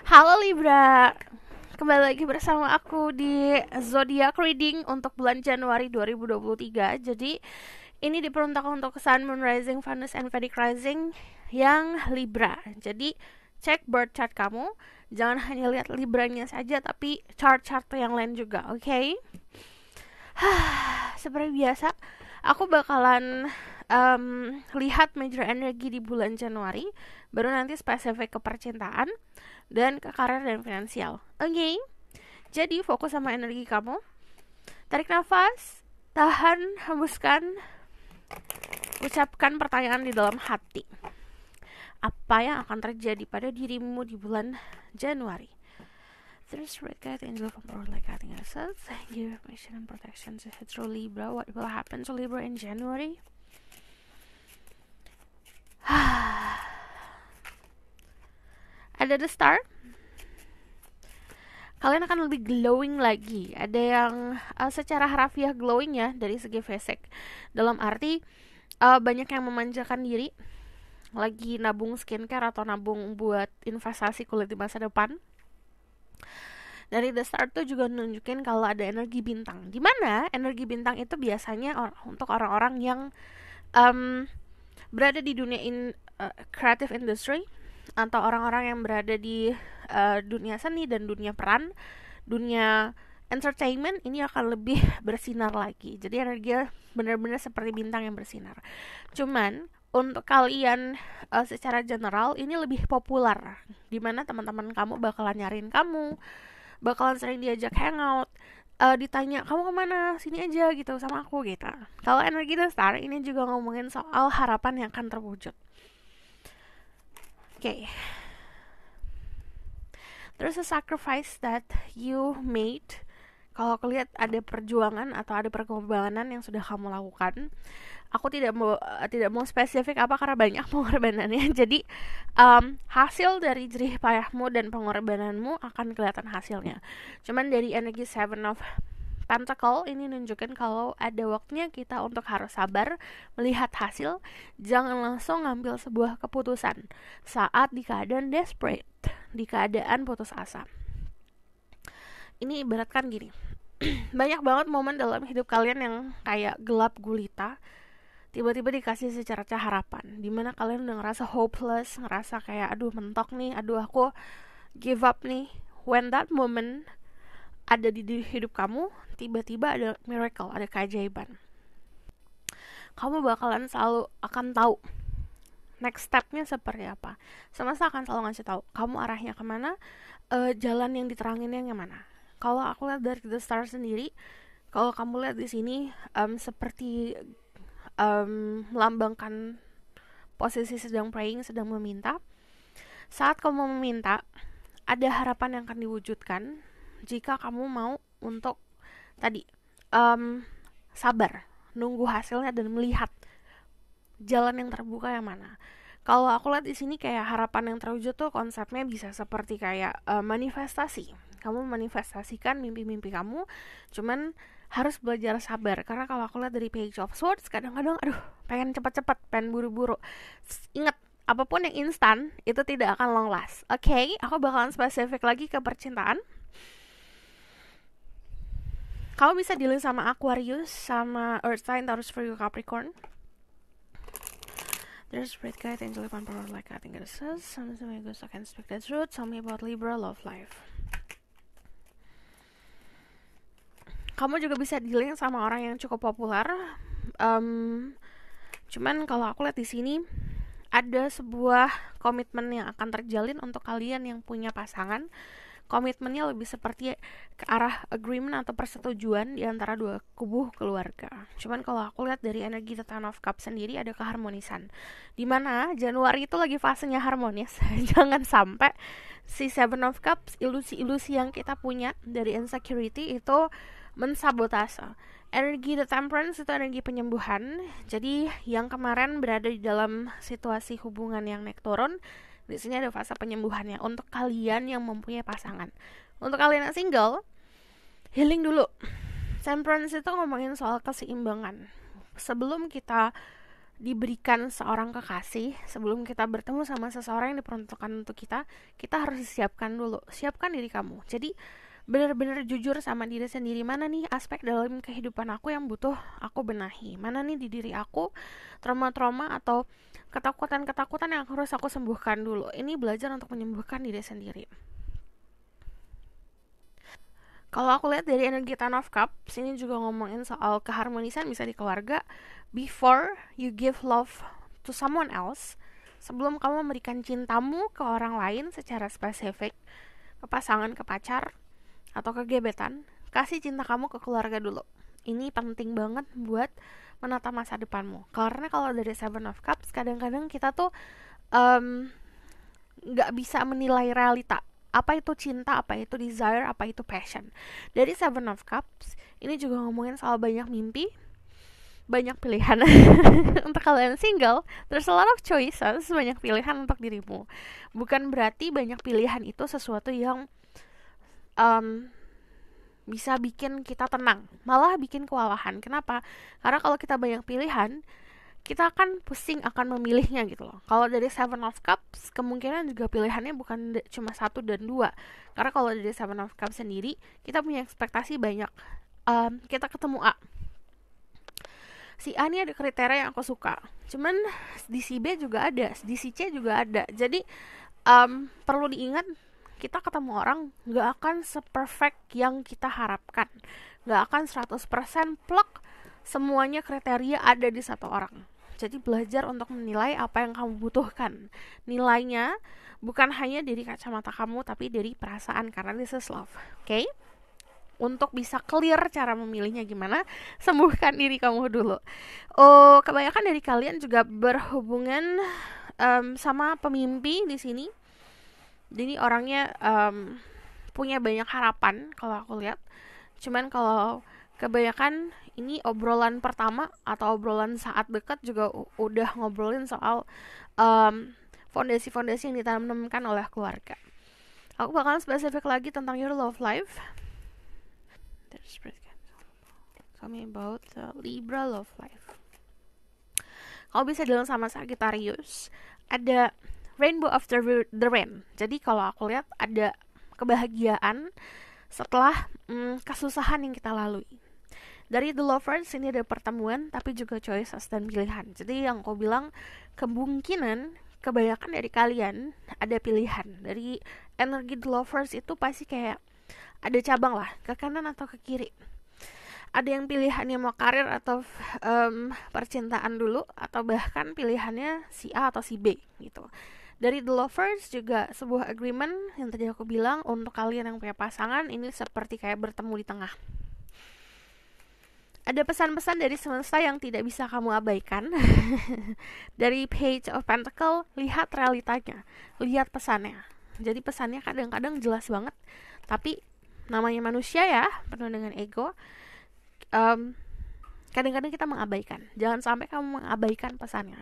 Halo Libra, kembali lagi bersama aku di Zodiac Reading untuk bulan Januari 2023. Jadi ini diperuntukkan untuk Sun, Moon Rising, Venus, and Vedic Rising yang Libra. Jadi cek birth chart kamu, jangan hanya lihat Libranya saja, tapi chart-chart yang lain juga, oke? Seperti biasa, aku bakalan lihat major energi di bulan Januari, baru nanti spesifik ke percintaan dan ke karir dan finansial. Oke, jadi fokus sama energi kamu. Tarik nafas, tahan, hembuskan, ucapkan pertanyaan di dalam hati. Apa yang akan terjadi pada dirimu di bulan Januari? There's red cat, angel from Lord like cutting ourselves. Give information and protection to through Libra. What will happen to Libra in January? Ada the star. Kalian akan lebih glowing lagi. Ada yang secara harafiah glowing ya dari segi fisik. Dalam arti banyak yang memanjakan diri, lagi nabung skincare atau nabung buat investasi kulit di masa depan. Dari the start tuh juga nunjukin kalau ada energi bintang. Dimana energi bintang itu biasanya untuk orang-orang yang berada di dunia creative industry, atau orang-orang yang berada di dunia seni dan dunia peran, dunia entertainment. Ini akan lebih bersinar lagi. Jadi energinya benar-benar seperti bintang yang bersinar. Cuman untuk kalian secara general ini lebih populer, dimana teman-teman kamu bakalan nyariin kamu, bakalan sering diajak hangout, ditanya kamu kemana, sini aja gitu sama aku gitu. Kalau energi The Star ini juga ngomongin soal harapan yang akan terwujud. Okay. There's a sacrifice that you made. Kalau aku lihat ada perjuangan atau ada pengorbanan yang sudah kamu lakukan. Aku tidak mau spesifik apa karena banyak pengorbanannya. Jadi hasil dari jerih payahmu dan pengorbananmu akan kelihatan hasilnya. Cuman dari energi Seven of Pentacle ini nunjukin kalau ada waktunya kita untuk harus sabar melihat hasil. Jangan langsung ngambil sebuah keputusan saat di keadaan desperate, di keadaan putus asa. Ini ibaratkan gini, banyak banget momen dalam hidup kalian yang kayak gelap gulita, tiba-tiba dikasih secercah harapan, dimana kalian udah ngerasa hopeless, ngerasa kayak aduh mentok nih, aduh aku give up nih. When that moment ada di hidup kamu, tiba-tiba ada miracle, ada keajaiban. Kamu bakalan selalu akan tahu next stepnya seperti apa. Semesta akan selalu ngasih tahu kamu arahnya kemana, jalan yang diteranginnya yang mana. Kalau aku lihat dari The Star sendiri, kalau kamu lihat di sini seperti melambangkan posisi sedang praying, sedang meminta. Saat kamu meminta, ada harapan yang akan diwujudkan jika kamu mau untuk tadi sabar, nunggu hasilnya dan melihat jalan yang terbuka yang mana. Kalau aku lihat di sini kayak harapan yang terwujud tuh konsepnya bisa seperti kayak manifestasi. Kamu manifestasikan mimpi-mimpi kamu, cuman harus belajar sabar. Karena kalau aku lihat dari Page of Swords, kadang-kadang aduh pengen cepat-cepat, pengen buru-buru. Ingat, apapun yang instan itu tidak akan long last. Oke, aku bakalan spesifik lagi ke percintaan. Kamu bisa dealing sama Aquarius, sama Earth sign, Taurus, Virgo, Capricorn. There's red guide, angel, and power like I think it says. Some goes I can speak the truth. Tell me about Libra love life. Kamu juga bisa dealing sama orang yang cukup populer. Cuman kalau aku lihat di sini ada sebuah komitmen yang akan terjalin untuk kalian yang punya pasangan. Komitmennya lebih seperti ke arah agreement atau persetujuan di antara dua kubu keluarga. Cuman kalau aku lihat dari energi The Ten of Cups sendiri ada keharmonisan. Dimana Januari itu lagi fasenya harmonis. Jangan sampai si Seven of Cups, ilusi-ilusi yang kita punya dari insecurity itu mensabotase. Energi The Temperance itu energi penyembuhan. Jadi yang kemarin berada di dalam situasi hubungan yang naik turun, di sini ada fase penyembuhannya untuk kalian yang mempunyai pasangan. Untuk kalian yang single, healing dulu. Temperance itu ngomongin soal keseimbangan. Sebelum kita diberikan seorang kekasih, sebelum kita bertemu sama seseorang yang diperuntukkan untuk kita, kita harus siapkan dulu. Siapkan diri kamu. Jadi benar-benar jujur sama diri sendiri, mana nih aspek dalam kehidupan aku yang butuh aku benahi, mana nih di diri aku trauma-trauma atau ketakutan-ketakutan yang harus aku sembuhkan dulu. Ini belajar untuk menyembuhkan diri sendiri. Kalau aku lihat dari energi Ten of Cups, ini juga ngomongin soal keharmonisan bisa di keluarga. Before you give love to someone else, sebelum kamu memberikan cintamu ke orang lain secara spesifik, ke pasangan, ke pacar, atau ke gebetan, kasih cinta kamu ke keluarga dulu. Ini penting banget buat menata masa depanmu. Karena kalau dari Seven of Cups, kadang-kadang kita tuh gak bisa menilai realita. Apa itu cinta, apa itu desire, apa itu passion. Dari Seven of Cups, ini juga ngomongin soal banyak mimpi, banyak pilihan. Untuk kalian single, there's a lot of choices, banyak pilihan untuk dirimu. Bukan berarti banyak pilihan itu sesuatu yang bisa bikin kita tenang, malah bikin kewalahan. Kenapa? Karena kalau kita banyak pilihan, kita akan pusing akan memilihnya gitu loh. Kalau dari Seven of Cups, kemungkinan juga pilihannya bukan cuma 1 dan 2. Karena kalau dari Seven of Cups sendiri, kita punya ekspektasi banyak. Kita ketemu A. Si A ini ada kriteria yang aku suka. Cuman di si B juga ada, di si C juga ada. Jadi perlu diingat, kita ketemu orang gak akan se-perfect yang kita harapkan. Gak akan 100% plek semuanya kriteria ada di satu orang. Jadi belajar untuk menilai apa yang kamu butuhkan. Nilainya bukan hanya dari kacamata kamu, tapi dari perasaan, karena this is love. Oke? Untuk bisa clear cara memilihnya gimana, sembuhkan diri kamu dulu. Kebanyakan dari kalian juga berhubungan sama pemimpi di sini. Jadi orangnya punya banyak harapan kalau aku lihat. Cuman kalau kebanyakan ini obrolan pertama atau obrolan saat dekat juga udah ngobrolin soal fondasi-fondasi yang ditanamkan oleh keluarga. Aku bakalan spesifik lagi tentang your love life. Tell me about the Libra love life. Kalau bisa dalam sama Sagittarius, ada rainbow after the rain. Jadi kalau aku lihat ada kebahagiaan setelah kesusahan yang kita lalui. Dari The Lovers ini ada pertemuan, tapi juga choices dan pilihan. Jadi yang aku bilang, kemungkinan kebanyakan dari kalian ada pilihan. Dari energi The Lovers itu pasti kayak ada cabang lah, ke kanan atau ke kiri. Ada yang pilihannya mau karir atau percintaan dulu, atau bahkan pilihannya si A atau si B gitu. Dari The Lovers juga sebuah agreement yang tadi aku bilang, untuk kalian yang punya pasangan, ini seperti kayak bertemu di tengah. Ada pesan-pesan dari semesta yang tidak bisa kamu abaikan. Dari Page of Pentacle, lihat realitanya, lihat pesannya. Jadi pesannya kadang-kadang jelas banget, tapi namanya manusia ya, penuh dengan ego. Kadang-kadang kita mengabaikan. Jangan sampai kamu mengabaikan pesannya.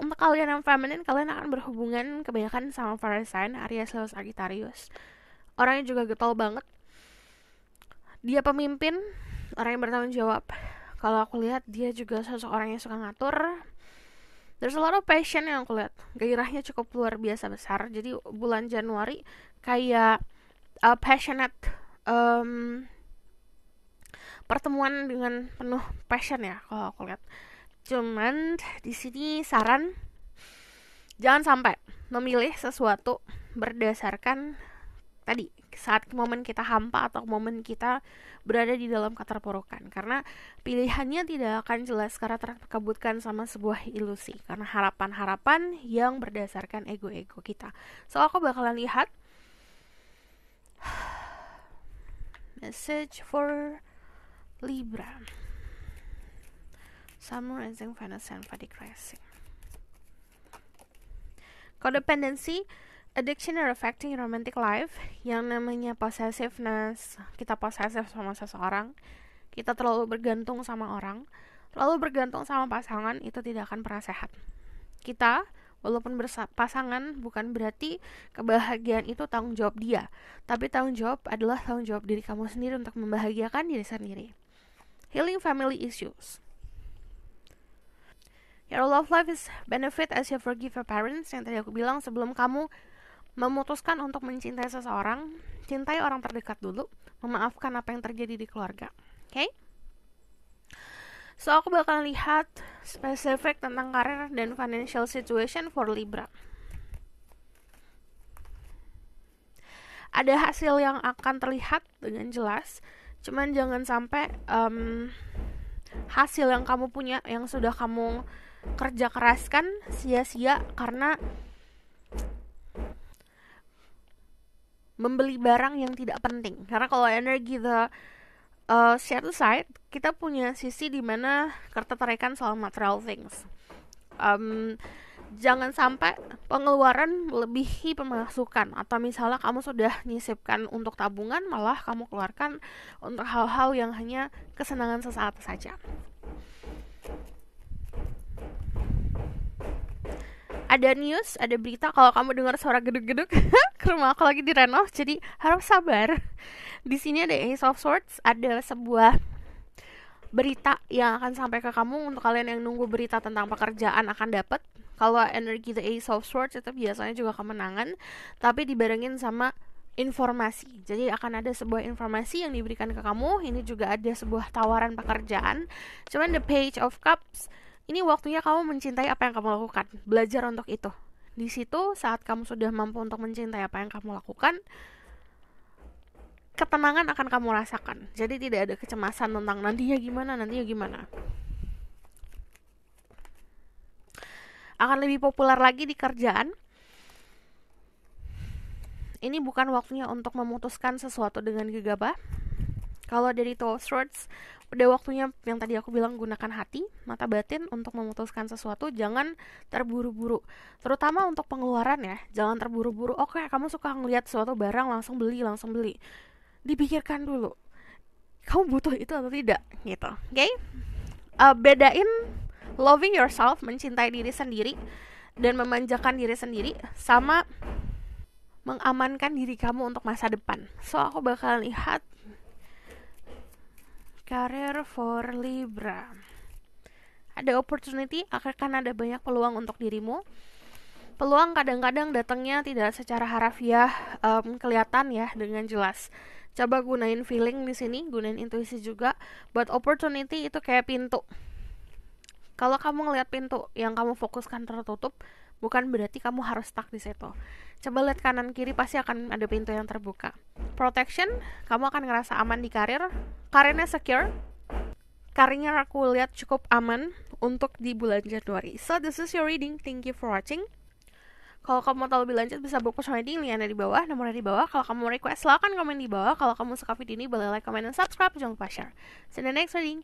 Untuk kalian yang feminine, kalian akan berhubungan kebanyakan sama fire sign, Aries, Leo, Sagittarius. Orangnya juga getol banget. Dia pemimpin, orang yang bertanggung jawab. Kalau aku lihat, dia juga seseorang yang suka ngatur. There's a lot of passion yang aku lihat. Gairahnya cukup luar biasa besar. Jadi bulan Januari kayak passionate, pertemuan dengan penuh passion ya kalau aku lihat. Cuman di sini saran, jangan sampai memilih sesuatu berdasarkan tadi saat momen kita hampa atau momen kita berada di dalam keterpurukan, karena pilihannya tidak akan jelas karena terkabutkan sama sebuah ilusi, karena harapan-harapan yang berdasarkan ego-ego kita. So aku bakalan lihat message for Libra, Summer, Rising, Venus, and Vedic Rising. Codependency, addiction or affecting romantic life. Yang namanya possessiveness, kita posesif sama seseorang, kita terlalu bergantung sama orang, terlalu bergantung sama pasangan, itu tidak akan pernah sehat. Kita walaupun berpasangan bukan berarti kebahagiaan itu tanggung jawab dia, tapi tanggung jawab adalah tanggung jawab diri kamu sendiri untuk membahagiakan diri sendiri. Healing family issues. Your love life is benefit as you forgive your parents. Yang tadi aku bilang, sebelum kamu memutuskan untuk mencintai seseorang, cintai orang terdekat dulu, memaafkan apa yang terjadi di keluarga. Okay? So, aku bakal lihat spesifik tentang karir dan financial situation for Libra. Ada hasil yang akan terlihat dengan jelas, cuman jangan sampai hasil yang kamu punya, yang sudah kamu kerja keraskan, sia-sia karena membeli barang yang tidak penting. Karena kalau energi the share side, kita punya sisi di mana ketertarikan soal material things. Jangan sampai pengeluaran melebihi pemasukan, atau misalnya kamu sudah nyisipkan untuk tabungan, malah kamu keluarkan untuk hal-hal yang hanya kesenangan sesaat saja. Ada news, ada berita, kalau kamu dengar suara geduk-geduk ke rumah aku lagi direnov, jadi harus sabar. Di sini ada Ace of Swords, ada sebuah berita yang akan sampai ke kamu. Untuk kalian yang nunggu berita tentang pekerjaan akan dapat. Kalau energi the Ace of Swords itu biasanya juga kemenangan, tapi dibarengin sama informasi. Jadi akan ada sebuah informasi yang diberikan ke kamu. Ini juga ada sebuah tawaran pekerjaan. Cuman the Page of Cups, ini waktunya kamu mencintai apa yang kamu lakukan. Belajar untuk itu. Di situ saat kamu sudah mampu untuk mencintai apa yang kamu lakukan, ketenangan akan kamu rasakan. Jadi tidak ada kecemasan tentang nantinya gimana. Akan lebih populer lagi di kerjaan. Ini bukan waktunya untuk memutuskan sesuatu dengan gegabah. Kalau dari Two of Swords, udah waktunya yang tadi aku bilang, gunakan hati, mata batin untuk memutuskan sesuatu. Jangan terburu-buru. Terutama untuk pengeluaran ya. Jangan terburu-buru. Oke, kamu suka ngelihat suatu barang, langsung beli. Dipikirkan dulu, kamu butuh itu atau tidak, gitu. Okay? Bedain loving yourself, mencintai diri sendiri dan memanjakan diri sendiri, sama mengamankan diri kamu untuk masa depan. So, aku bakal lihat career for Libra. Ada opportunity, akan ada banyak peluang untuk dirimu. Peluang kadang-kadang datangnya tidak secara harafiah kelihatan ya dengan jelas. Coba gunain feeling di sini, gunain intuisi juga. But opportunity itu kayak pintu. Kalau kamu ngelihat pintu yang kamu fokuskan tertutup, bukan berarti kamu harus stuck di situ. Coba lihat kanan kiri, pasti akan ada pintu yang terbuka. Protection, kamu akan ngerasa aman di karir. Karirnya secure. Karirnya aku lihat cukup aman untuk di bulan Januari. So this is your reading. Thank you for watching. Kalau kamu mau tahu lebih lanjut, bisa book personal reading, linknya ada di bawah, nomornya di bawah. Kalau kamu mau request, silahkan komen di bawah. Kalau kamu suka video ini, boleh like, comment, dan subscribe. Jangan lupa share. See you in the next reading.